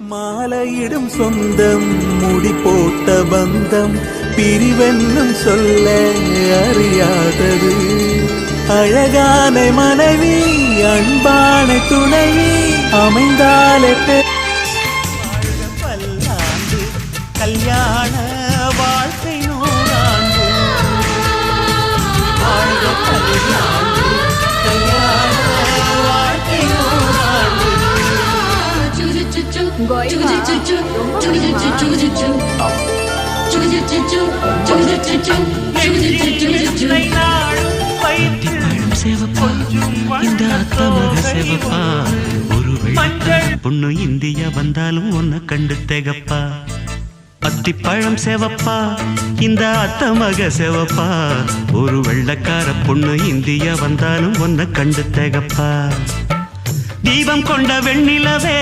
மாலையிடும் சொந்தம் முடி போட்ட பந்தம் பிரிவென்னும் சொல்ல அறியாதது அழகான மனைவி அன்பான துணைவி அமைந்தாலே பல்லாண்டு கல்யாண வாழ்க்கை நூறாண்டு வாழ்க பல்லாண்டு கல்யாண வாழ்க்கை நூறாண்டு இந்த அத்தமக சேவப்பா ஒரு பொண்ணு இந்தியா வந்தாலும் உன்னை கண்டு திகப்பா அத்திப்பழம் சேவப்பா இந்த அத்தமக சேவப்பா ஒரு வெள்ளக்கார பொண்ணு இந்தியா வந்தாலும் உன்னை கண்டு திகப்பா தீபம் கொண்ட வெண்ணிலவே